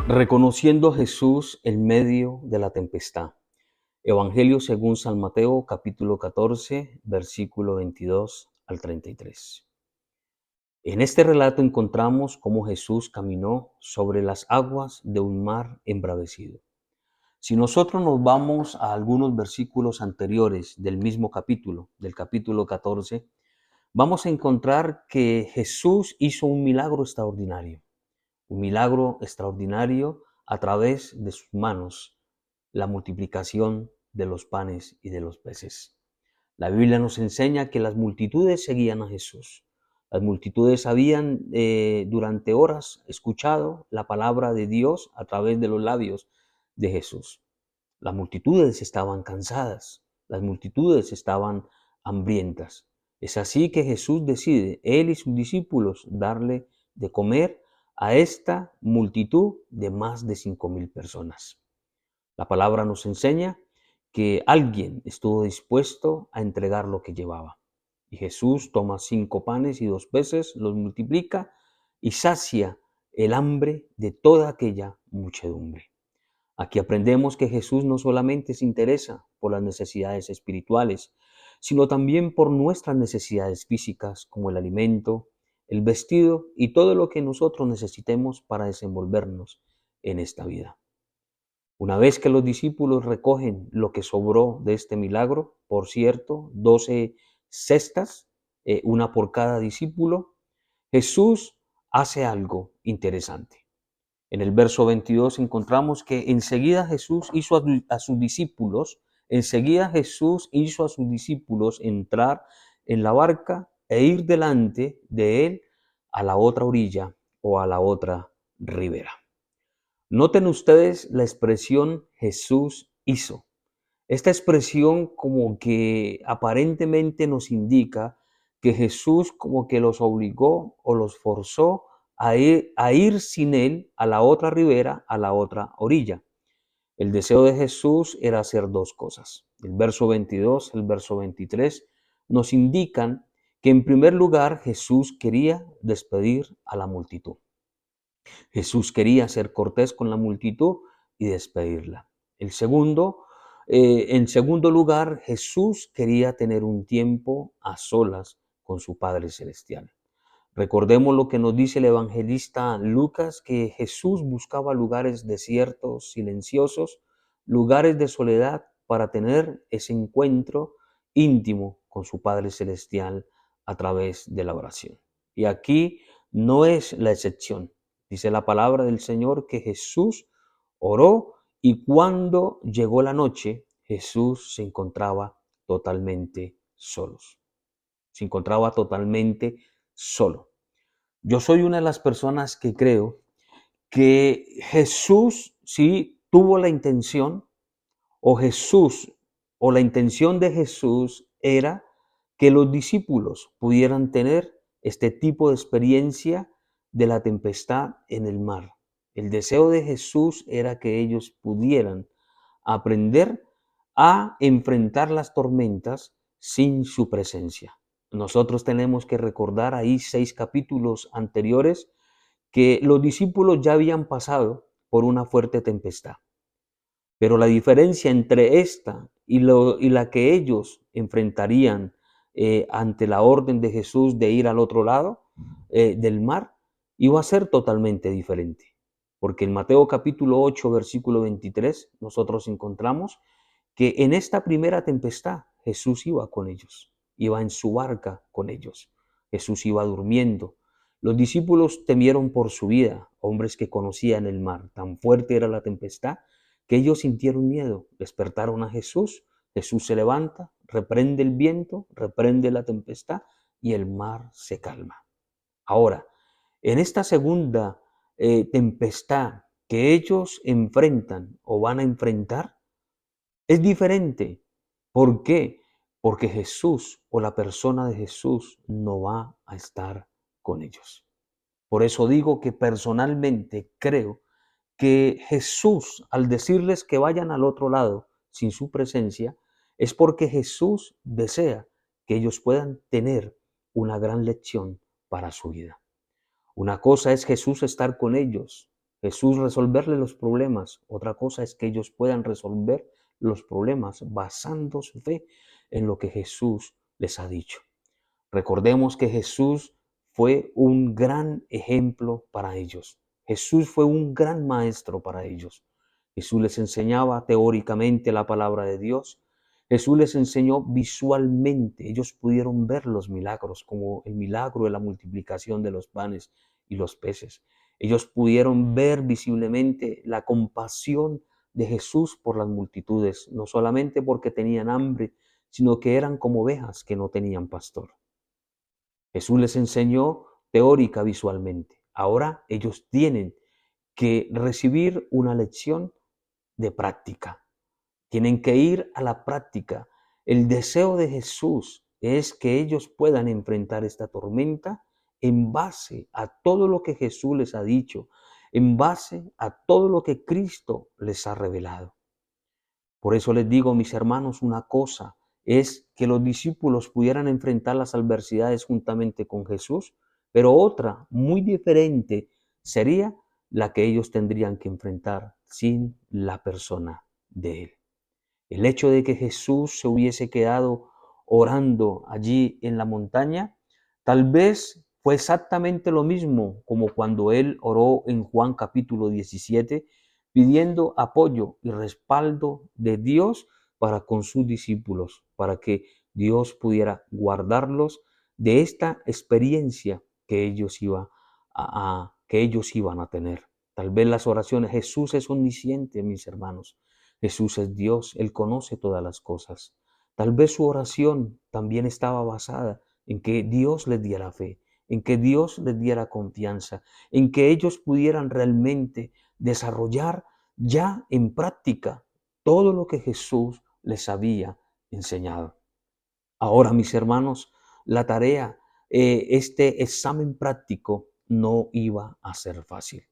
Reconociendo a Jesús en medio de la tempestad. Evangelio según San Mateo, capítulo 14, versículo 22 al 33. En este relato encontramos cómo Jesús caminó sobre las aguas de un mar embravecido. Si nosotros nos vamos a algunos versículos anteriores del mismo capítulo, del capítulo 14, vamos a encontrar que Jesús hizo un milagro extraordinario. Un milagro extraordinario a través de sus manos, la multiplicación de los panes y de los peces. La Biblia nos enseña que las multitudes seguían a Jesús. Las multitudes habían durante horas escuchado la palabra de Dios a través de los labios de Jesús. Las multitudes estaban cansadas, las multitudes estaban hambrientas. Es así que Jesús decide, él y sus discípulos, darle de comer a esta multitud de más de 5,000 personas. La palabra nos enseña que alguien estuvo dispuesto a entregar lo que llevaba. Y Jesús toma 5 panes y 2 peces, los multiplica y sacia el hambre de toda aquella muchedumbre. Aquí aprendemos que Jesús no solamente se interesa por las necesidades espirituales, sino también por nuestras necesidades físicas, como el alimento, el vestido y todo lo que nosotros necesitemos para desenvolvernos en esta vida. Una vez que los discípulos recogen lo que sobró de este milagro, por cierto, 12 cestas, una por cada discípulo, Jesús hace algo interesante. En el verso 22 encontramos que enseguida Jesús hizo a sus discípulos entrar en la barca e ir delante de él a la otra orilla o a la otra ribera. Noten ustedes la expresión Jesús hizo. Esta expresión como que aparentemente nos indica que Jesús como que los obligó o los forzó a ir sin él a la otra ribera, a la otra orilla. El deseo de Jesús era hacer 2 cosas. El verso 22, el verso 23 nos indican que en primer lugar Jesús quería despedir a la multitud. Jesús quería ser cortés con la multitud y despedirla. En segundo lugar, Jesús quería tener un tiempo a solas con su Padre Celestial. Recordemos lo que nos dice el evangelista Lucas, que Jesús buscaba lugares desiertos, silenciosos, lugares de soledad para tener ese encuentro íntimo con su Padre Celestial a través de la oración. Y aquí no es la excepción. Dice la palabra del Señor que Jesús oró y cuando llegó la noche, Jesús se encontraba totalmente Se encontraba totalmente solo. Yo soy una de las personas que creo que Jesús sí tuvo la intención, o la intención de Jesús era que los discípulos pudieran tener este tipo de experiencia de la tempestad en el mar. El deseo de Jesús era que ellos pudieran aprender a enfrentar las tormentas sin su presencia. Nosotros tenemos que recordar ahí 6 capítulos anteriores que los discípulos ya habían pasado por una fuerte tempestad. Pero la diferencia entre esta y la que ellos enfrentarían ante la orden de Jesús de ir al otro lado del mar, iba a ser totalmente diferente. Porque en Mateo capítulo 8, versículo 23, nosotros encontramos que en esta primera tempestad Jesús iba con ellos, iba en su barca con ellos. Jesús iba durmiendo. Los discípulos temieron por su vida, hombres que conocían el mar. Tan fuerte era la tempestad que ellos sintieron miedo, despertaron a Jesús. Jesús se levanta, reprende el viento, reprende la tempestad y el mar se calma. Ahora, en esta segunda tempestad que ellos enfrentan o van a enfrentar, es diferente. ¿Por qué? Porque Jesús o la persona de Jesús no va a estar con ellos. Por eso digo que personalmente creo que Jesús, al decirles que vayan al otro lado sin su presencia, es porque Jesús desea que ellos puedan tener una gran lección para su vida. Una cosa es Jesús estar con ellos, Jesús resolverle los problemas. Otra cosa es que ellos puedan resolver los problemas basando su fe en lo que Jesús les ha dicho. Recordemos que Jesús fue un gran ejemplo para ellos. Jesús fue un gran maestro para ellos. Jesús les enseñaba teóricamente la palabra de Dios. Jesús les enseñó visualmente. Ellos pudieron ver los milagros, como el milagro de la multiplicación de los panes y los peces. Ellos pudieron ver visiblemente la compasión de Jesús por las multitudes, no solamente porque tenían hambre, sino que eran como ovejas que no tenían pastor. Jesús les enseñó teórica visualmente. Ahora ellos tienen que recibir una lección de práctica. Tienen que ir a la práctica. El deseo de Jesús es que ellos puedan enfrentar esta tormenta en base a todo lo que Jesús les ha dicho, en base a todo lo que Cristo les ha revelado. Por eso les digo, mis hermanos, una cosa es que los discípulos pudieran enfrentar las adversidades juntamente con Jesús, pero otra, muy diferente, sería la que ellos tendrían que enfrentar sin la persona de Él. El hecho de que Jesús se hubiese quedado orando allí en la montaña, tal vez fue exactamente lo mismo como cuando Él oró en Juan capítulo 17, pidiendo apoyo y respaldo de Dios para con sus discípulos, para que Dios pudiera guardarlos de esta experiencia que que ellos iban a tener. Tal vez las oraciones, Jesús es omnisciente, mis hermanos. Jesús es Dios, Él conoce todas las cosas. Tal vez su oración también estaba basada en que Dios les diera fe, en que Dios les diera confianza, en que ellos pudieran realmente desarrollar ya en práctica todo lo que Jesús les había enseñado. Ahora, mis hermanos, la tarea, este examen práctico no iba a ser fácil.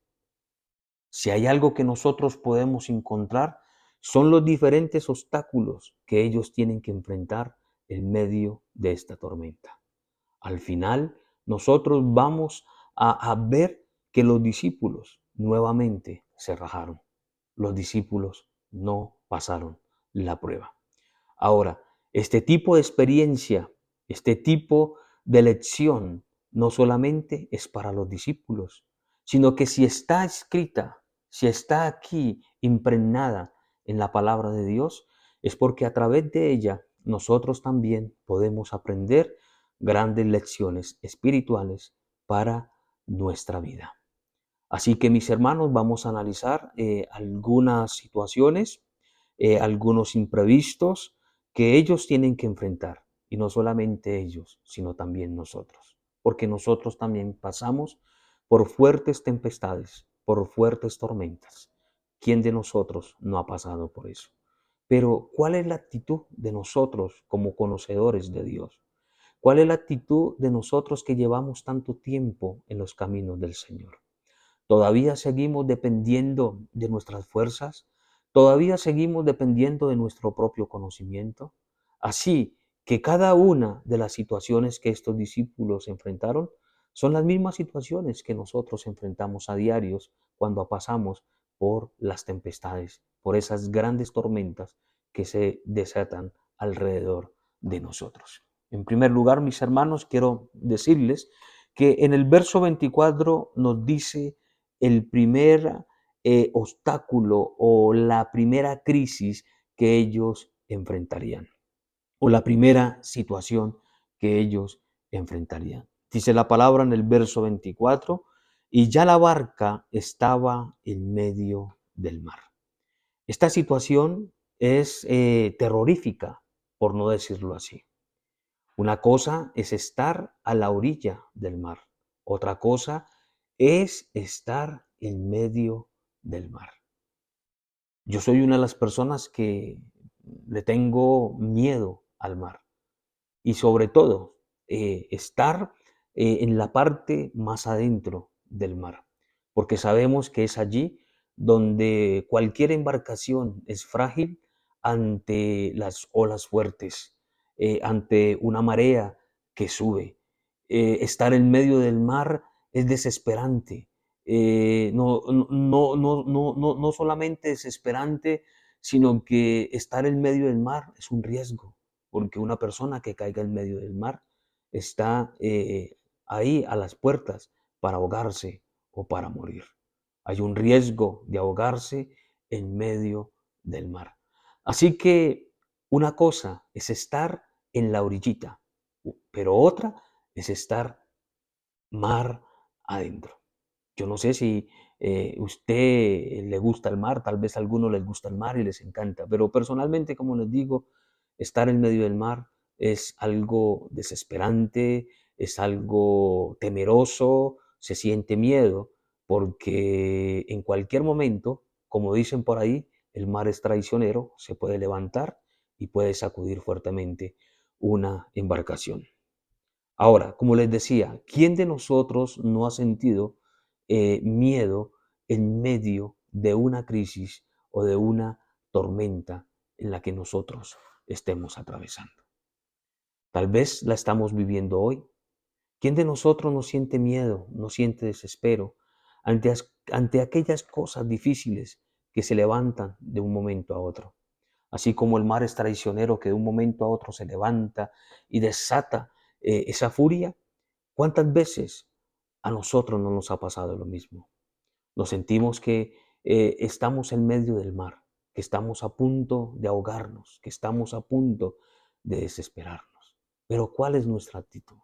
Si hay algo que nosotros podemos encontrar, son los diferentes obstáculos que ellos tienen que enfrentar en medio de esta tormenta. Al final, nosotros vamos a ver que los discípulos nuevamente se rajaron. Los discípulos no pasaron la prueba. Ahora, este tipo de experiencia, este tipo de lección, no solamente es para los discípulos, sino que si está escrita, si está aquí impregnada en la palabra de Dios, es porque a través de ella nosotros también podemos aprender grandes lecciones espirituales para nuestra vida. Así que mis hermanos, vamos a analizar algunas situaciones, algunos imprevistos que ellos tienen que enfrentar. Y no solamente ellos, sino también nosotros. Porque nosotros también pasamos por fuertes tempestades, por fuertes tormentas. ¿Quién de nosotros no ha pasado por eso? Pero ¿cuál es la actitud de nosotros como conocedores de Dios? ¿Cuál es la actitud de nosotros que llevamos tanto tiempo en los caminos del Señor? ¿Todavía seguimos dependiendo de nuestras fuerzas? ¿Todavía seguimos dependiendo de nuestro propio conocimiento? Así que cada una de las situaciones que estos discípulos enfrentaron son las mismas situaciones que nosotros enfrentamos a diarios cuando pasamos por las tempestades, por esas grandes tormentas que se desatan alrededor de nosotros. En primer lugar, mis hermanos, quiero decirles que en el verso 24 nos dice el primer obstáculo o la primera crisis que ellos enfrentarían, o la primera situación que ellos enfrentarían. Dice la palabra en el verso 24, y ya la barca estaba en medio del mar. Esta situación es terrorífica, por no decirlo así. Una cosa es estar a la orilla del mar, otra cosa es estar en medio del mar. Yo soy una de las personas que le tengo miedo al mar y sobre todo estar en la parte más adentro del mar, porque sabemos que es allí donde cualquier embarcación es frágil ante las olas fuertes. ante una marea que sube. Estar en medio del mar es desesperante. No solamente desesperante, sino que estar en medio del mar es un riesgo, porque una persona que caiga en medio del mar está ahí a las puertas para ahogarse o para morir. Hay un riesgo de ahogarse en medio del mar. Así que una cosa es estar en la orillita, pero otra es estar mar adentro. Yo no sé si usted le gusta el mar, tal vez a algunos les gusta el mar y les encanta, pero personalmente, como les digo, estar en medio del mar es algo desesperante, es algo temeroso, se siente miedo, porque en cualquier momento, como dicen por ahí, el mar es traicionero, se puede levantar y puede sacudir fuertemente una embarcación. Ahora, como les decía, ¿quién de nosotros no ha sentido miedo en medio de una crisis o de una tormenta en la que nosotros estemos atravesando? Tal vez la estamos viviendo hoy. ¿Quién de nosotros no siente miedo, no siente desespero ante aquellas cosas difíciles que se levantan de un momento a otro? Así como el mar es traicionero que de un momento a otro se levanta y desata esa furia, ¿cuántas veces a nosotros no nos ha pasado lo mismo? Nos sentimos que estamos en medio del mar, que estamos a punto de ahogarnos, que estamos a punto de desesperarnos. Pero ¿cuál es nuestra actitud?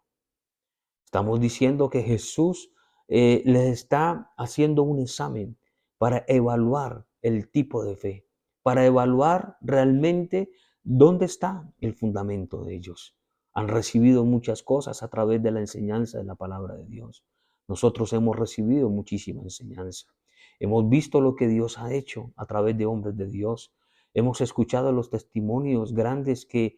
Estamos diciendo que Jesús les está haciendo un examen para evaluar el tipo de fe, para evaluar realmente dónde está el fundamento de ellos. Han recibido muchas cosas a través de la enseñanza de la palabra de Dios. Nosotros hemos recibido muchísima enseñanza. Hemos visto lo que Dios ha hecho a través de hombres de Dios. Hemos escuchado los testimonios grandes que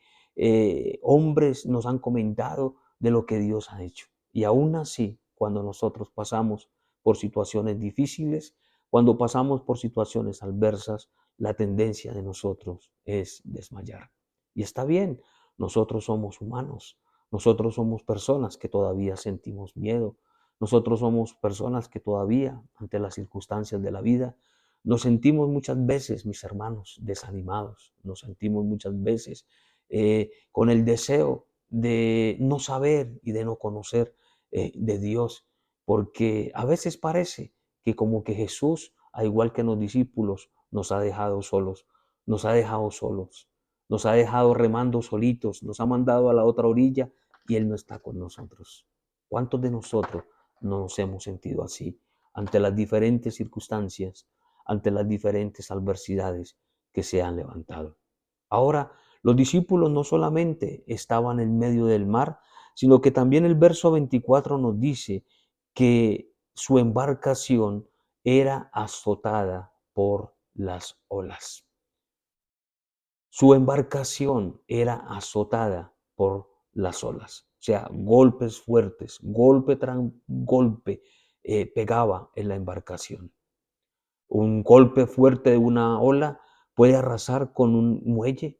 hombres nos han comentado de lo que Dios ha hecho. Y aún así, cuando nosotros pasamos por situaciones difíciles, cuando pasamos por situaciones adversas, la tendencia de nosotros es desmayar. Y está bien, nosotros somos humanos, nosotros somos personas que todavía sentimos miedo, nosotros somos personas que todavía, ante las circunstancias de la vida, nos sentimos muchas veces, mis hermanos, desanimados, nos sentimos muchas veces con el deseo de no saber y de no conocer de Dios, porque a veces parece que como que Jesús, al igual que los discípulos, nos ha dejado solos, nos ha dejado solos, nos ha dejado remando solitos, nos ha mandado a la otra orilla y Él no está con nosotros. ¿Cuántos de nosotros no nos hemos sentido así ante las diferentes circunstancias, ante las diferentes adversidades que se han levantado? Ahora, los discípulos no solamente estaban en medio del mar, sino que también el verso 24 nos dice que su embarcación era azotada por las olas. Su embarcación era azotada por las olas. O sea, golpes fuertes, golpe tras golpe pegaba en la embarcación. Un golpe fuerte de una ola puede arrasar con un muelle.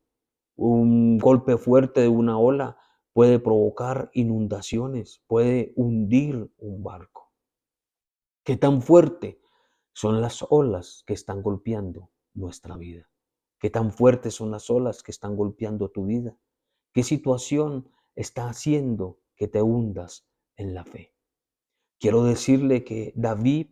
Un golpe fuerte de una ola puede provocar inundaciones, puede hundir un barco. ¿Qué tan fuerte son las olas que están golpeando nuestra vida? ¿Qué tan fuertes son las olas que están golpeando tu vida? ¿Qué situación está haciendo que te hundas en la fe? Quiero decirle que David,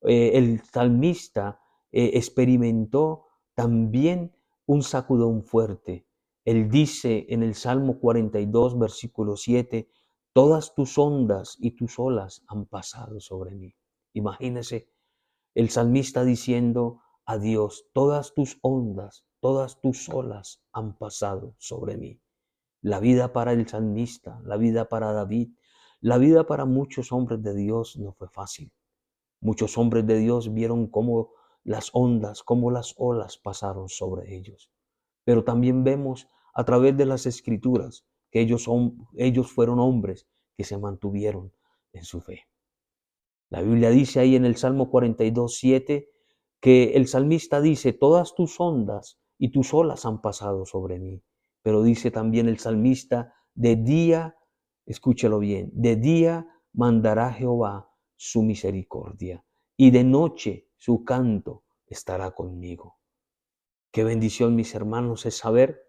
el salmista, experimentó también un sacudón fuerte. Él dice en el Salmo 42, versículo 7, todas tus ondas y tus olas han pasado sobre mí. Imagínese el salmista diciendo a Dios, todas tus ondas, todas tus olas han pasado sobre mí. La vida para el salmista, la vida para David, la vida para muchos hombres de Dios no fue fácil. Muchos hombres de Dios vieron cómo las ondas, cómo las olas pasaron sobre ellos. Pero también vemos a través de las escrituras que ellos fueron hombres que se mantuvieron en su fe. La Biblia dice ahí en el Salmo 42, 7, que el salmista dice, todas tus ondas y tus olas han pasado sobre mí. Pero dice también el salmista, de día, escúchelo bien, de día mandará Jehová su misericordia y de noche su canto estará conmigo. Qué bendición, mis hermanos, es saber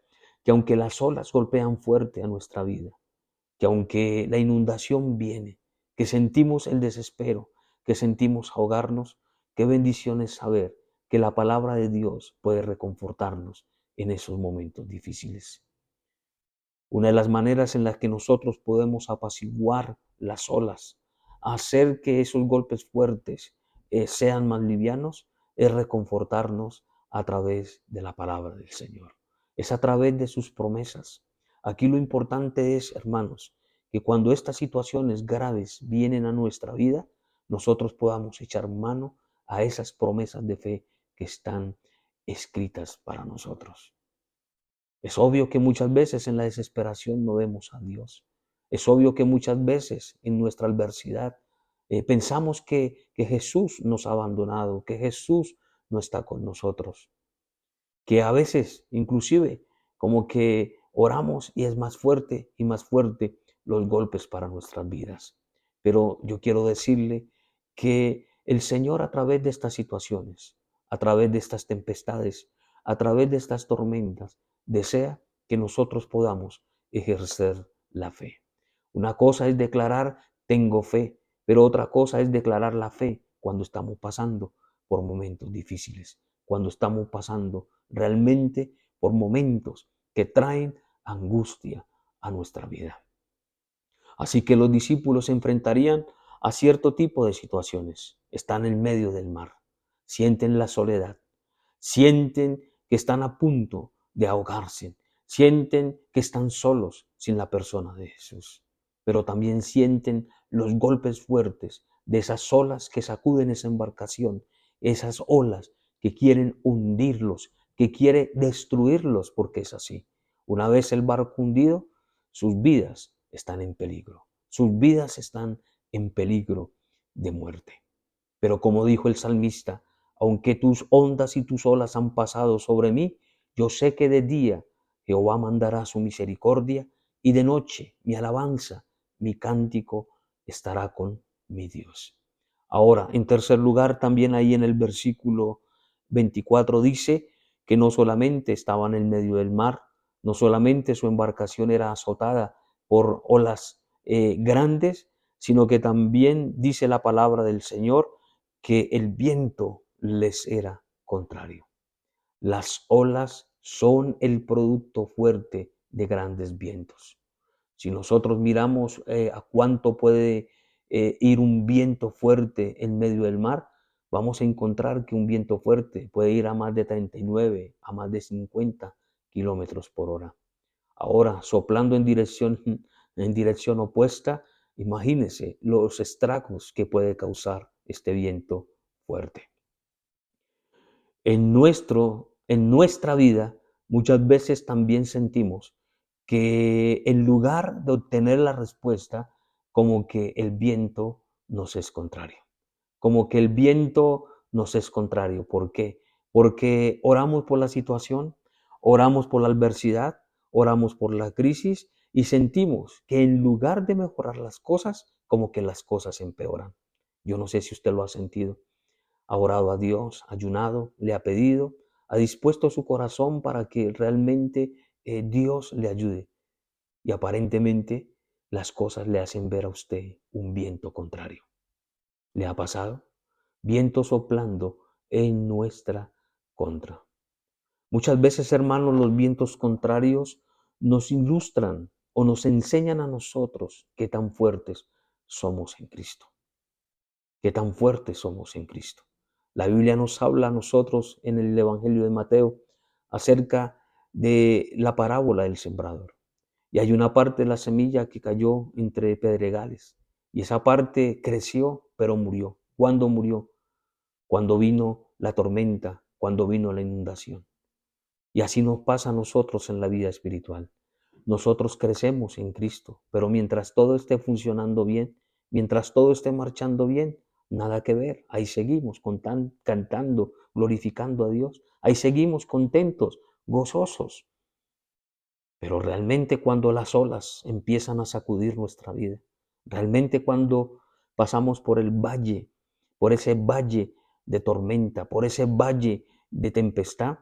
que aunque las olas golpean fuerte a nuestra vida, que aunque la inundación viene, que sentimos el desespero, que sentimos ahogarnos, qué bendición es saber que la palabra de Dios puede reconfortarnos en esos momentos difíciles. Una de las maneras en las que nosotros podemos apaciguar las olas, hacer que esos golpes fuertes sean más livianos, es reconfortarnos a través de la palabra del Señor. Es a través de sus promesas. Aquí lo importante es, hermanos, que cuando estas situaciones graves vienen a nuestra vida, nosotros podamos echar mano a esas promesas de fe que están escritas para nosotros. Es obvio que muchas veces en la desesperación no vemos a Dios. Es obvio que muchas veces en nuestra adversidad pensamos que Jesús nos ha abandonado, que Jesús no está con nosotros, que a veces inclusive como que oramos y es más fuerte y más fuerte los golpes para nuestras vidas. Pero yo quiero decirle que el Señor a través de estas situaciones, a través de estas tempestades, a través de estas tormentas, desea que nosotros podamos ejercer la fe. Una cosa es declarar tengo fe, pero otra cosa es declarar la fe cuando estamos pasando por momentos difíciles, cuando estamos pasando realmente por momentos que traen angustia a nuestra vida. Así que los discípulos se enfrentarían a cierto tipo de situaciones. Están en medio del mar, sienten la soledad, sienten que están a punto de ahogarse, sienten que están solos sin la persona de Jesús, pero también sienten los golpes fuertes de esas olas que sacuden esa embarcación, esas olas que quieren hundirlos, que quiere destruirlos, porque es así. Una vez el barco hundido, sus vidas están en peligro, sus vidas están en peligro de muerte. Pero como dijo el salmista, aunque tus ondas y tus olas han pasado sobre mí, yo sé que de día Jehová mandará su misericordia y de noche mi alabanza, mi cántico estará con mi Dios. Ahora, en tercer lugar, también ahí en el versículo 24 dice que no solamente estaban en medio del mar, no solamente su embarcación era azotada por olas grandes, sino que también dice la palabra del Señor que el viento les era contrario. Las olas son el producto fuerte de grandes vientos. Si nosotros miramos a cuánto puede ir un viento fuerte en medio del mar, vamos a encontrar que un viento fuerte puede ir a más de 39, a más de 50 kilómetros por hora. Ahora, soplando en dirección opuesta, imagínense los estragos que puede causar este viento fuerte. En nuestra vida, muchas veces también sentimos que en lugar de obtener la respuesta, como que el viento nos es contrario. Como que el viento nos es contrario. ¿Por qué? Porque oramos por la situación, oramos por la adversidad, oramos por la crisis y sentimos que en lugar de mejorar las cosas, como que las cosas empeoran. Yo no sé si usted lo ha sentido. Ha orado a Dios, ha ayunado, le ha pedido, ha dispuesto su corazón para que realmente Dios le ayude. Y aparentemente las cosas le hacen ver a usted un viento contrario. ¿Le ha pasado? Viento soplando en nuestra contra. Muchas veces, hermanos, los vientos contrarios nos ilustran o nos enseñan a nosotros qué tan fuertes somos en Cristo. Qué tan fuertes somos en Cristo. La Biblia nos habla a nosotros en el Evangelio de Mateo acerca de la parábola del sembrador. Y hay una parte de la semilla que cayó entre pedregales. Y esa parte creció, pero murió. ¿Cuándo murió? Cuando vino la tormenta, cuando vino la inundación. Y así nos pasa a nosotros en la vida espiritual. Nosotros crecemos en Cristo, pero mientras todo esté funcionando bien, mientras todo esté marchando bien, nada que ver. Ahí seguimos cantando, glorificando a Dios. Ahí seguimos contentos, gozosos. Pero realmente cuando las olas empiezan a sacudir nuestra vida, realmente cuando pasamos por el valle, por ese valle de tormenta, por ese valle de tempestad,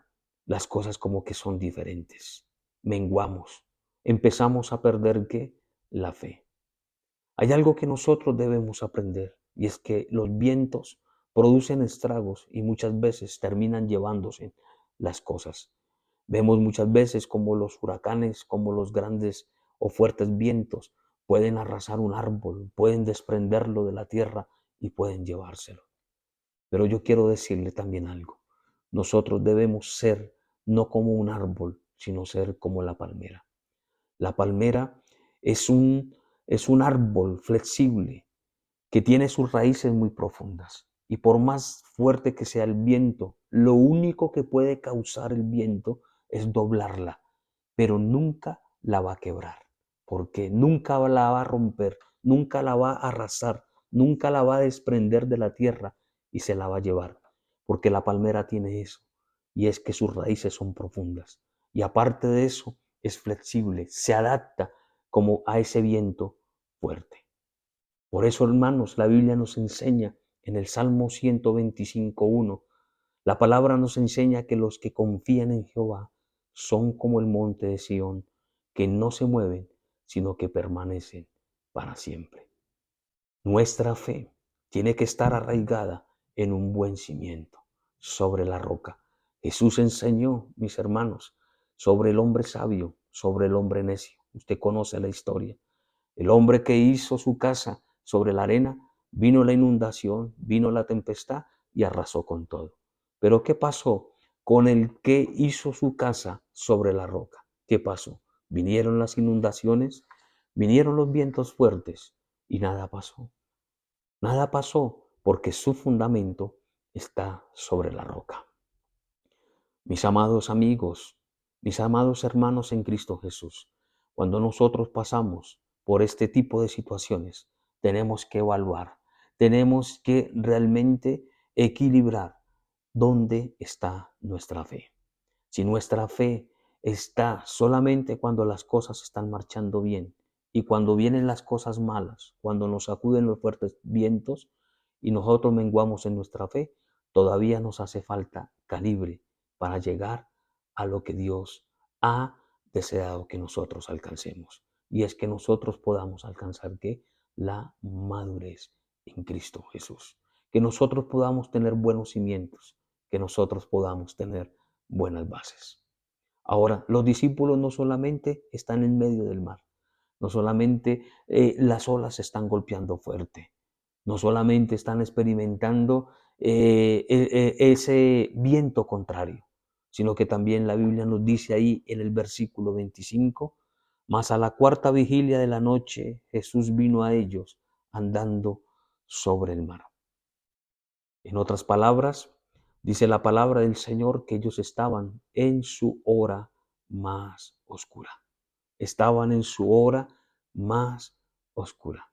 las cosas como que son diferentes. Menguamos, empezamos a perder ¿qué? La fe. Hay algo que nosotros debemos aprender y es que los vientos producen estragos y muchas veces terminan llevándose las cosas. Vemos muchas veces como los huracanes, como los grandes o fuertes vientos pueden arrasar un árbol, pueden desprenderlo de la tierra y pueden llevárselo. Pero yo quiero decirle también algo. Nosotros debemos ser no como un árbol, sino ser como la palmera. La palmera es un árbol flexible que tiene sus raíces muy profundas. Y por más fuerte que sea el viento, lo único que puede causar el viento es doblarla, pero nunca la va a quebrar, porque nunca la va a romper, nunca la va a arrasar, nunca la va a desprender de la tierra y se la va a llevar, porque la palmera tiene eso, y es que sus raíces son profundas. Y aparte de eso, es flexible, se adapta como a ese viento fuerte. Por eso, hermanos, la Biblia nos enseña en el Salmo 125:1, la palabra nos enseña que los que confían en Jehová son como el monte de Sión, que no se mueven, sino que permanecen para siempre. Nuestra fe tiene que estar arraigada en un buen cimiento, sobre la roca. Jesús enseñó, mis hermanos, sobre el hombre sabio, sobre el hombre necio. Usted conoce la historia. El hombre que hizo su casa sobre la arena, vino la inundación, vino la tempestad y arrasó con todo. Pero ¿qué pasó con el que hizo su casa sobre la roca? ¿Qué pasó? Vinieron las inundaciones, vinieron los vientos fuertes y nada pasó. Nada pasó porque su fundamento está sobre la roca. Mis amados amigos, mis amados hermanos en Cristo Jesús, cuando nosotros pasamos por este tipo de situaciones, tenemos que evaluar, tenemos que realmente equilibrar dónde está nuestra fe. Si nuestra fe está solamente cuando las cosas están marchando bien y cuando vienen las cosas malas, cuando nos sacuden los fuertes vientos y nosotros menguamos en nuestra fe, todavía nos hace falta calibre para llegar a lo que Dios ha deseado que nosotros alcancemos. Y es que nosotros podamos alcanzar ¿qué? La madurez en Cristo Jesús. Que nosotros podamos tener buenos cimientos, que nosotros podamos tener buenas bases. Ahora, los discípulos no solamente están en medio del mar, no solamente las olas están golpeando fuerte, no solamente están experimentando ese viento contrario, sino que también la Biblia nos dice ahí en el versículo 25, mas a la cuarta vigilia de la noche Jesús vino a ellos andando sobre el mar. En otras palabras, dice la palabra del Señor que ellos estaban en su hora más oscura. Estaban en su hora más oscura.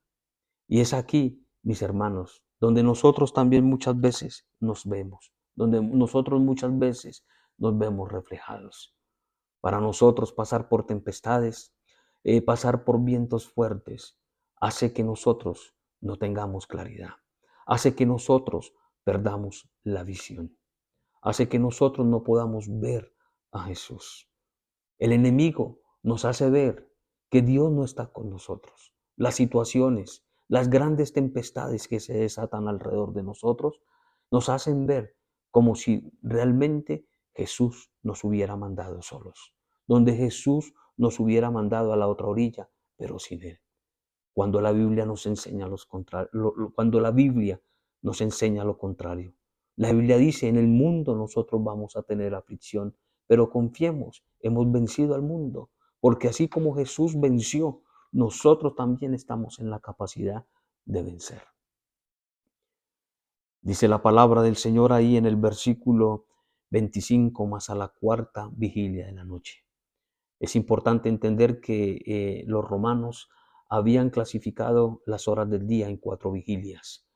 Y es aquí, mis hermanos, donde nosotros también muchas veces nos vemos, donde nosotros muchas veces nos vemos reflejados. Para nosotros pasar por tempestades, pasar por vientos fuertes, hace que nosotros no tengamos claridad, hace que nosotros perdamos la visión, hace que nosotros no podamos ver a Jesús. El enemigo nos hace ver que Dios no está con nosotros. Las situaciones, las grandes tempestades que se desatan alrededor de nosotros, nos hacen ver como si realmente Jesús nos hubiera mandado solos, donde Jesús nos hubiera mandado a la otra orilla, pero sin Él. Cuando la Biblia nos enseña cuando la Biblia nos enseña lo contrario. La Biblia dice, en el mundo nosotros vamos a tener aflicción, pero confiemos, hemos vencido al mundo, porque así como Jesús venció, nosotros también estamos en la capacidad de vencer. Dice la palabra del Señor ahí en el versículo 25, más a la cuarta vigilia de la noche. Es importante entender que los romanos habían clasificado las horas del día en 4 vigilias.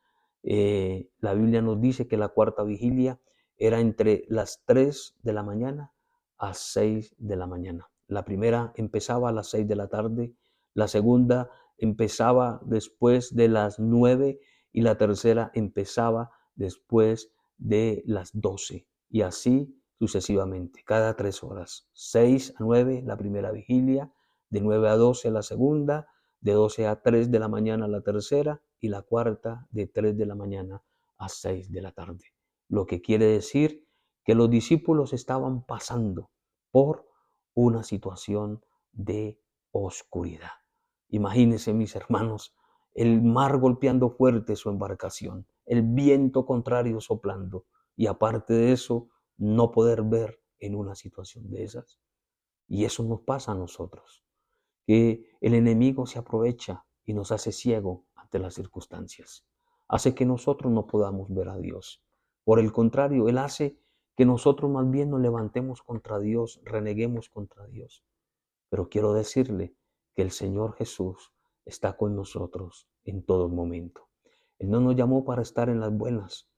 La Biblia nos dice que la cuarta vigilia era entre las 3 de la mañana a 6 de la mañana. La primera empezaba a las 6 de la tarde, la segunda empezaba después de las 9 y la tercera empezaba después de las 12 y así sucesivamente, cada 3 horas. 6 a 9 la primera vigilia, de 9 a 12 la segunda, de 12 a 3 de la mañana la tercera y la cuarta de 3 de la mañana a 6 de la tarde. Lo que quiere decir que los discípulos estaban pasando por una situación de oscuridad. Imagínense, mis hermanos, el mar golpeando fuerte su embarcación, el viento contrario soplando y aparte de eso, no poder ver en una situación de esas. Y eso nos pasa a nosotros, que el enemigo se aprovecha y nos hace ciego ante las circunstancias. Hace que nosotros no podamos ver a Dios. Por el contrario, Él hace que nosotros más bien nos levantemos contra Dios, reneguemos contra Dios. Pero quiero decirle que el Señor Jesús está con nosotros en todo momento. Él no nos llamó para estar en las buenas.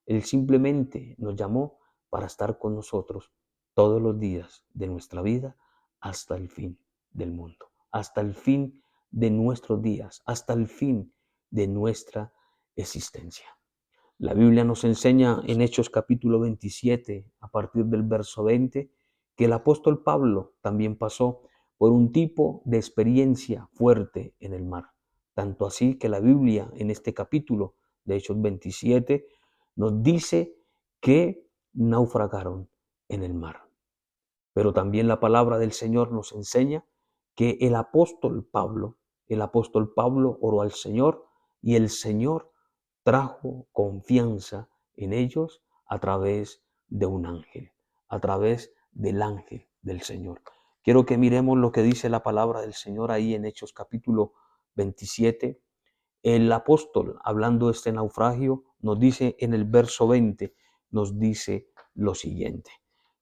Él simplemente nos llamó para estar con nosotros todos los días de nuestra vida hasta el fin del mundo, hasta el fin de nuestros días, hasta el fin de nuestra existencia. La Biblia nos enseña en Hechos capítulo 27, a partir del verso 20, que el apóstol Pablo también pasó por un tipo de experiencia fuerte en el mar. Tanto así que la Biblia en este capítulo de Hechos 27 nos dice que naufragaron en el mar. Pero también la palabra del Señor nos enseña que el apóstol Pablo oró al Señor y el Señor trajo confianza en ellos a través de un ángel, a través del ángel del Señor. Quiero que miremos lo que dice la palabra del Señor ahí en Hechos capítulo 27. El apóstol, hablando de este naufragio, nos dice en el verso 20, nos dice lo siguiente.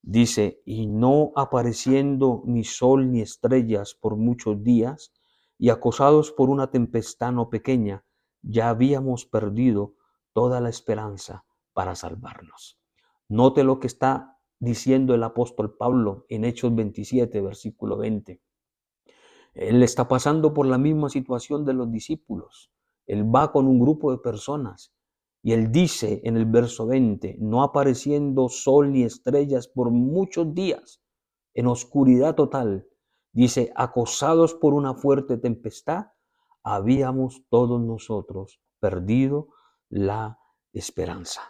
Dice, y no apareciendo ni sol ni estrellas por muchos días, y acosados por una tempestad no pequeña, ya habíamos perdido toda la esperanza para salvarnos. Note lo que está diciendo el apóstol Pablo en Hechos 27, versículo 20. Él está pasando por la misma situación de los discípulos. Él va con un grupo de personas y él dice en el verso 20, no apareciendo sol ni estrellas por muchos días, en oscuridad total, dice, acosados por una fuerte tempestad, habíamos todos nosotros perdido la esperanza.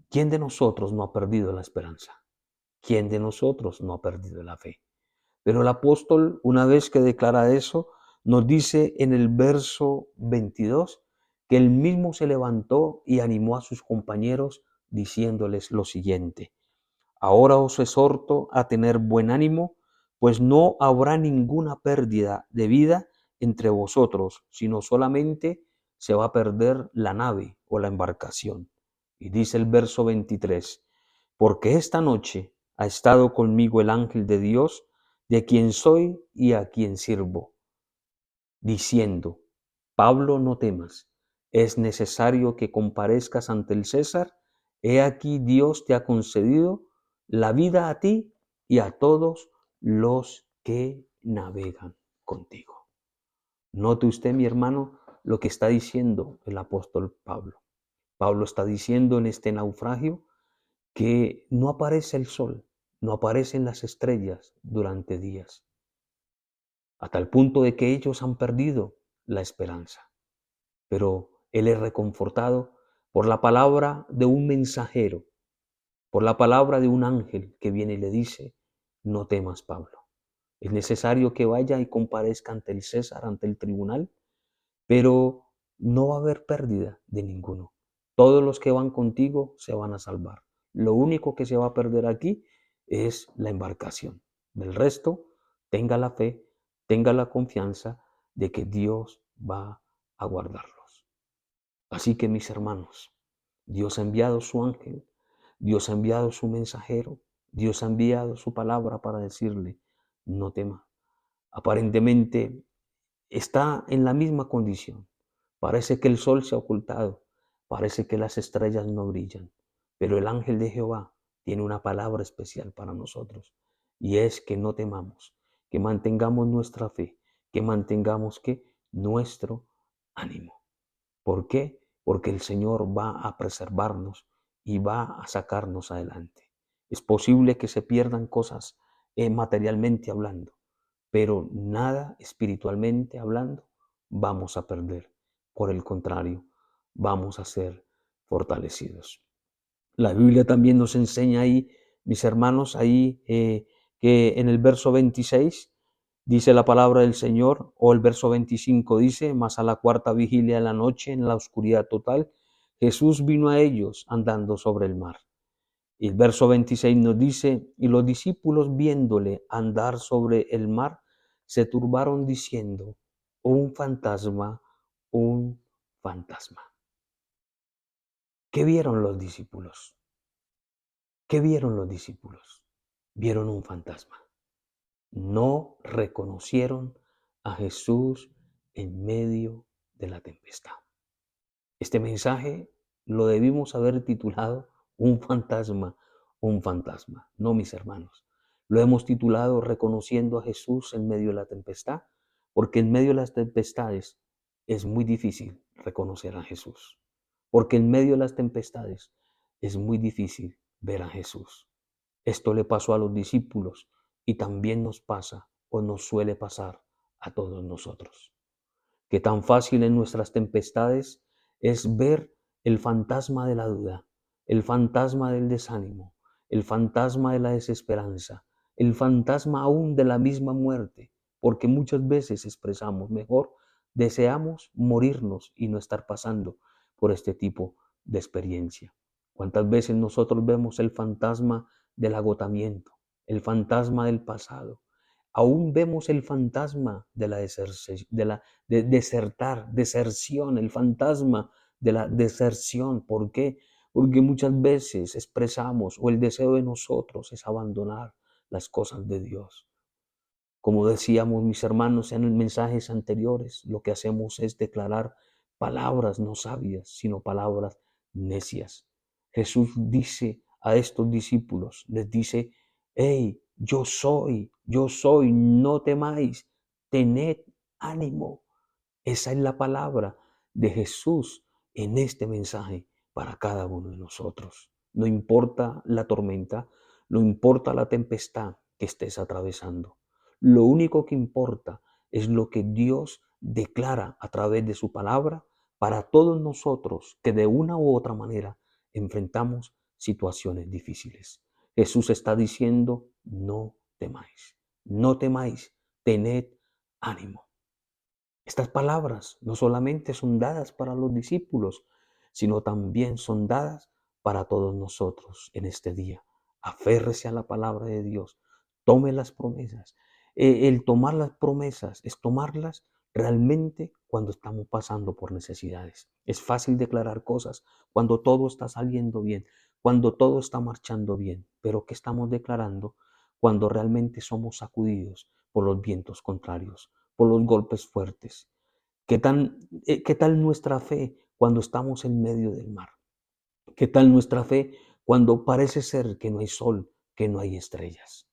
¿Quién de nosotros no ha perdido la esperanza? ¿Quién de nosotros no ha perdido la fe? Pero el apóstol, una vez que declara eso, nos dice en el verso 22 que él mismo se levantó y animó a sus compañeros diciéndoles lo siguiente: ahora os exhorto a tener buen ánimo, pues no habrá ninguna pérdida de vida entre vosotros, sino solamente se va a perder la nave o la embarcación. Y dice el verso 23, porque esta noche ha estado conmigo el ángel de Dios, de quien soy y a quien sirvo, diciendo, Pablo, no temas, es necesario que comparezcas ante el César. He aquí Dios te ha concedido la vida a ti y a todos los que navegan contigo. Note usted, mi hermano, lo que está diciendo el apóstol Pablo. Pablo está diciendo en este naufragio que no aparece el sol, no aparecen las estrellas durante días, a tal punto de que ellos han perdido la esperanza. Pero él es reconfortado por la palabra de un mensajero, por la palabra de un ángel que viene y le dice, no temas, Pablo. Es necesario que vaya y comparezca ante el César, ante el tribunal, pero no va a haber pérdida de ninguno. Todos los que van contigo se van a salvar. Lo único que se va a perder aquí es la embarcación. Del resto, tenga la fe, tenga la confianza de que Dios va a guardarlos. Así que, mis hermanos, Dios ha enviado su ángel, Dios ha enviado su mensajero, Dios ha enviado su palabra para decirle, no tema. Aparentemente está en la misma condición. Parece que el sol se ha ocultado, parece que las estrellas no brillan, pero el ángel de Jehová tiene una palabra especial para nosotros. y es que no temamos, que mantengamos nuestra fe, que mantengamos que nuestro ánimo. ¿Por qué? Porque el Señor va a preservarnos y va a sacarnos adelante. Es posible que se pierdan cosas materialmente hablando, pero nada espiritualmente hablando vamos a perder. Por el contrario, vamos a ser fortalecidos. La Biblia también nos enseña ahí, mis hermanos, ahí que en el verso 26 dice la palabra del Señor, o el verso 25 dice, mas a la cuarta vigilia de la noche, en la oscuridad total, Jesús vino a ellos andando sobre el mar. Y el verso 26 nos dice, y los discípulos viéndole andar sobre el mar, se turbaron diciendo, un fantasma, un fantasma. ¿Qué vieron los discípulos? ¿Qué vieron los discípulos? Vieron un fantasma. No reconocieron a Jesús en medio de la tempestad. Este mensaje lo debimos haber titulado Un fantasma, un fantasma. No, mis hermanos. Lo hemos titulado Reconociendo a Jesús en medio de la tempestad, porque en medio de las tempestades es muy difícil reconocer a Jesús. Porque en medio de las tempestades es muy difícil ver a Jesús. Esto le pasó a los discípulos y también nos pasa o nos suele pasar a todos nosotros. Que tan fácil en nuestras tempestades es ver el fantasma de la duda, el fantasma del desánimo, el fantasma de la desesperanza, el fantasma aún de la misma muerte, porque muchas veces expresamos mejor, deseamos morirnos y no estar pasando por este tipo de experiencia. ¿Cuántas veces nosotros vemos el fantasma del agotamiento, el fantasma del pasado? Aún vemos el fantasma de la deserción, el fantasma de la deserción. ¿Por qué? Porque muchas veces expresamos o el deseo de nosotros es abandonar las cosas de Dios. Como decíamos mis hermanos en los mensajes anteriores, lo que hacemos es declarar palabras no sabias, sino palabras necias. Jesús dice a estos discípulos, les dice, hey, yo soy, no temáis, tened ánimo. Esa es la palabra de Jesús en este mensaje para cada uno de nosotros. No importa la tormenta, no importa la tempestad que estés atravesando. Lo único que importa es lo que Dios declara a través de su palabra para todos nosotros que de una u otra manera enfrentamos situaciones difíciles. Jesús está diciendo, no temáis, tened ánimo. Estas palabras no solamente son dadas para los discípulos, sino también son dadas para todos nosotros en este día. Aférrese a la palabra de Dios, tome las promesas. El tomar las promesas es tomarlas realmente cuando estamos pasando por necesidades. Es fácil declarar cosas cuando todo está saliendo bien, cuando todo está marchando bien, pero ¿qué estamos declarando cuando realmente somos sacudidos por los vientos contrarios, por los golpes fuertes? ¿Qué tal nuestra fe cuando estamos en medio del mar? ¿Qué tal nuestra fe cuando parece ser que no hay sol, que no hay estrellas?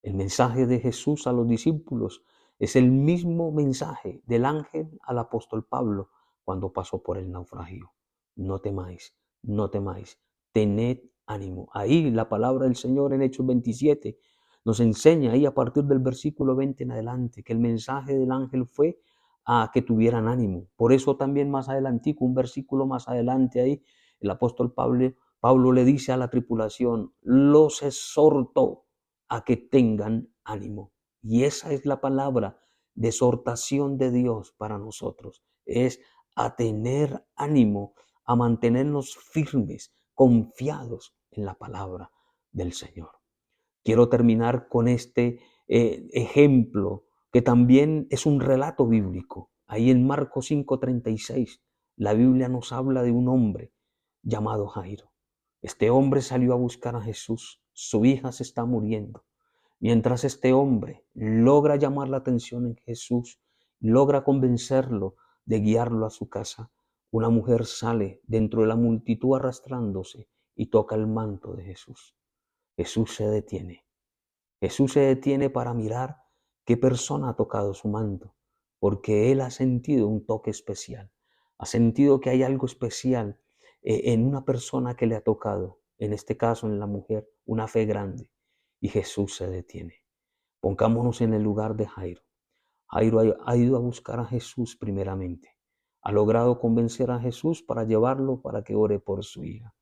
El mensaje de Jesús a los discípulos es el mismo mensaje del ángel al apóstol Pablo cuando pasó por el naufragio. No temáis, no temáis, tened ánimo. Ahí la palabra del Señor en Hechos 27 nos enseña, ahí a partir del versículo 20 en adelante, que el mensaje del ángel fue a que tuvieran ánimo. Por eso también más adelantico, un versículo más adelante ahí, el apóstol Pablo le dice a la tripulación, los exhorto a que tengan ánimo. Y esa es la palabra de exhortación de Dios para nosotros. Es a tener ánimo, a mantenernos firmes, confiados en la palabra del Señor. Quiero terminar con este ejemplo que también es un relato bíblico. Ahí en Marcos 5:36, la Biblia nos habla de un hombre llamado Jairo. Este hombre salió a buscar a Jesús. Su hija se está muriendo. Mientras este hombre logra llamar la atención en Jesús, logra convencerlo de guiarlo a su casa, una mujer sale dentro de la multitud arrastrándose y toca el manto de Jesús. Jesús se detiene Jesús se detiene para mirar qué persona ha tocado su manto, porque él ha sentido un toque especial, ha sentido que hay algo especial en una persona que le ha tocado, en este caso en la mujer, una fe grande, y Jesús se detiene. Pongámonos en el lugar de Jairo. Jairo ha ido a buscar a Jesús primeramente, ha logrado convencer a Jesús para llevarlo para que ore por su hija,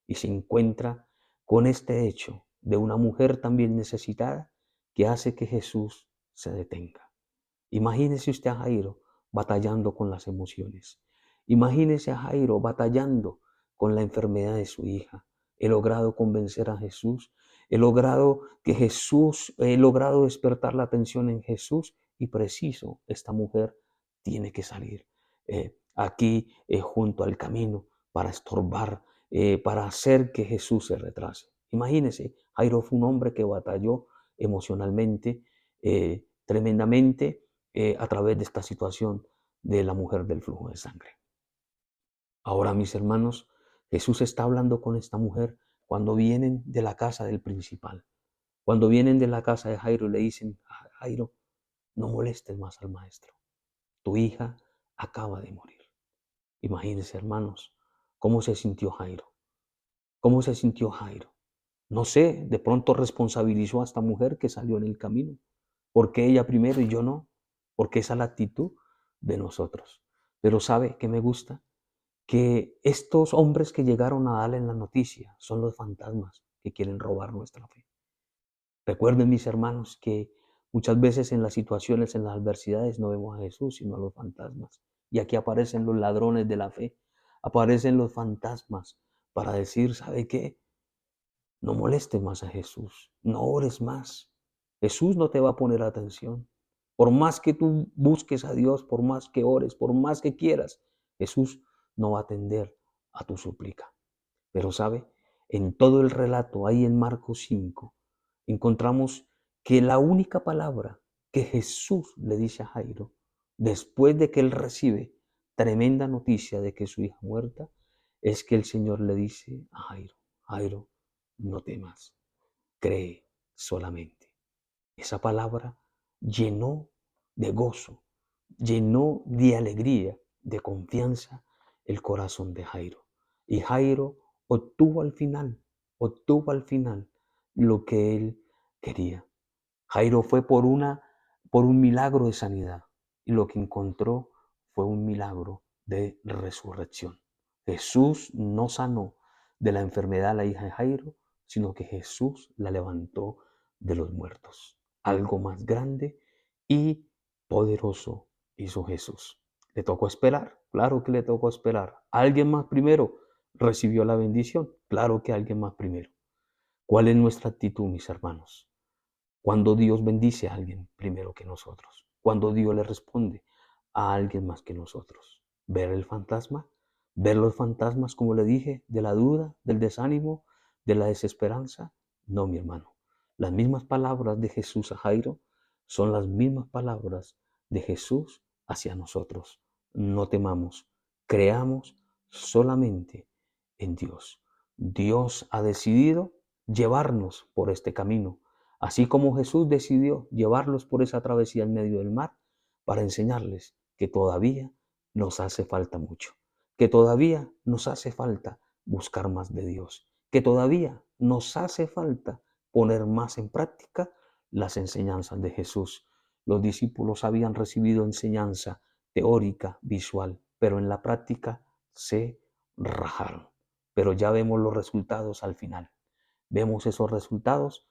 y se encuentra con este hecho de una mujer también necesitada que hace que Jesús se detenga. Imagínese usted a Jairo batallando con las emociones. Imagínese a Jairo batallando con la enfermedad de su hija. He logrado convencer a Jesús. He logrado despertar la atención en Jesús y preciso, esta mujer tiene que salir aquí junto al camino para estorbar, para hacer que Jesús se retrase. Imagínese, Jairo fue un hombre que batalló emocionalmente tremendamente a través de esta situación de la mujer del flujo de sangre. Ahora, mis hermanos, Jesús está hablando con esta mujer cuando vienen de la casa del principal, cuando vienen de la casa de Jairo y le dicen, Jairo, no molestes más al maestro, tu hija acaba de morir. Imagínense, hermanos, cómo se sintió Jairo, cómo se sintió Jairo. No sé, de pronto responsabilizó a esta mujer que salió en el camino. ¿Por qué ella primero y yo no? Porque esa es la actitud de nosotros. Pero ¿sabe qué me gusta? Que estos hombres que llegaron a darle en la noticia son los fantasmas que quieren robar nuestra fe. Recuerden, mis hermanos, que muchas veces en las situaciones, en las adversidades, no vemos a Jesús, sino a los fantasmas. Y aquí aparecen los ladrones de la fe, aparecen los fantasmas para decir, ¿sabe qué? No molestes más a Jesús, no ores más. Jesús no te va a poner atención. Por más que tú busques a Dios, por más que ores, por más que quieras, Jesús no va a atender a tu súplica. Pero sabe, en todo el relato, ahí en Marcos 5, encontramos que la única palabra que Jesús le dice a Jairo, después de que él recibe tremenda noticia de que su hija muerta, es que el Señor le dice a Jairo, Jairo, no temas, cree solamente. Esa palabra llenó de gozo, llenó de alegría, de confianza el corazón de Jairo. Y Jairo obtuvo al final lo que él quería. Jairo fue por un milagro de sanidad y lo que encontró fue un milagro de resurrección. Jesús no sanó de la enfermedad a la hija de Jairo, sino que Jesús la levantó de los muertos. Algo más grande y poderoso hizo Jesús. ¿Le tocó esperar? Claro que le tocó esperar. ¿Alguien más primero recibió la bendición? Claro que alguien más primero. ¿Cuál es nuestra actitud, mis hermanos? Cuando Dios bendice a alguien primero que nosotros, cuando Dios le responde a alguien más que nosotros. Ver el fantasma, ver los fantasmas, como le dije, de la duda, del desánimo, de la desesperanza. No, mi hermano. Las mismas palabras de Jesús a Jairo son las mismas palabras de Jesús hacia nosotros. No temamos, creamos solamente en Dios. Dios ha decidido llevarnos por este camino. Así como Jesús decidió llevarlos por esa travesía en medio del mar para enseñarles que todavía nos hace falta mucho, que todavía nos hace falta buscar más de Dios, que todavía nos hace falta poner más en práctica las enseñanzas de Jesús. Los discípulos habían recibido enseñanza teórica, visual, pero en la práctica se rajaron. Pero ya vemos los resultados al final. Vemos esos resultados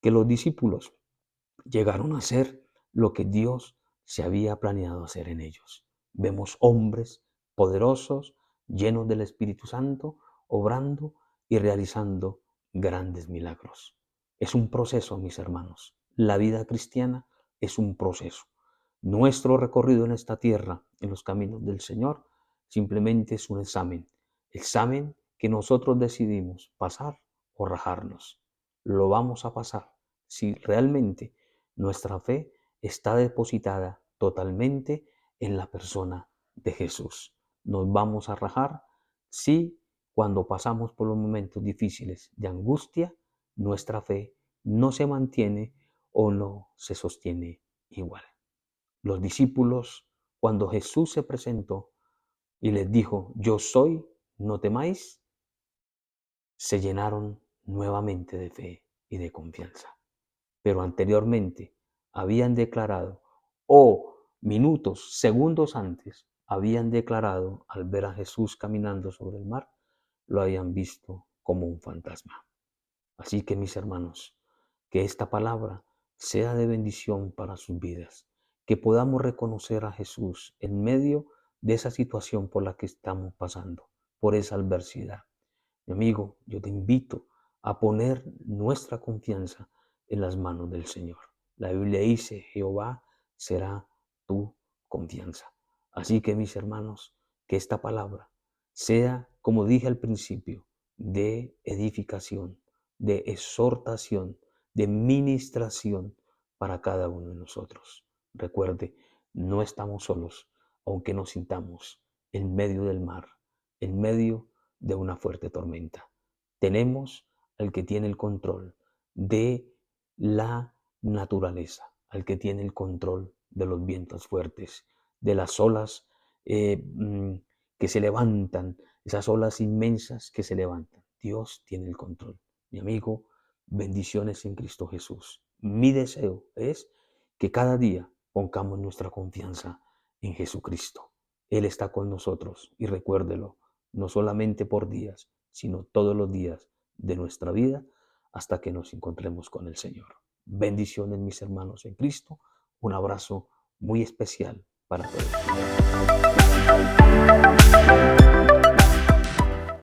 que los discípulos llegaron a hacer lo que Dios se había planeado hacer en ellos. Vemos hombres poderosos, llenos del Espíritu Santo, obrando y realizando grandes milagros. Es un proceso, mis hermanos. La vida cristiana es un proceso. Nuestro recorrido en esta tierra, en los caminos del Señor, simplemente es un examen que nosotros decidimos pasar o rajarnos. Lo vamos a pasar si realmente nuestra fe está depositada totalmente en la persona de Jesús. Nos vamos a rajar si cuando pasamos por los momentos difíciles de angustia, nuestra fe no se mantiene o no se sostiene igual. Los discípulos, cuando Jesús se presentó y les dijo, yo soy, no temáis, se llenaron nuevamente de fe y de confianza. Pero anteriormente habían declarado, o minutos, segundos antes, habían declarado al ver a Jesús caminando sobre el mar, lo habían visto como un fantasma. Así que mis hermanos, que esta palabra sea de bendición para sus vidas, que podamos reconocer a Jesús en medio de esa situación por la que estamos pasando, por esa adversidad. Mi amigo, yo te invito a poner nuestra confianza en las manos del Señor. La Biblia dice, Jehová será tu confianza. Así que mis hermanos, que esta palabra sea, como dije al principio, de edificación, de exhortación, de ministración para cada uno de nosotros. Recuerde, no estamos solos, aunque nos sintamos en medio del mar, en medio de una fuerte tormenta. Tenemos al que tiene el control de la naturaleza, al que tiene el control de los vientos fuertes, de las olas eh, mm, que se levantan, esas olas inmensas que se levantan. Dios tiene el control. Mi amigo, bendiciones en Cristo Jesús. Mi deseo es que cada día pongamos nuestra confianza en Jesucristo. Él está con nosotros y recuérdelo, no solamente por días, sino todos los días de nuestra vida hasta que nos encontremos con el Señor. Bendiciones mis hermanos en Cristo. Un abrazo muy especial para todos.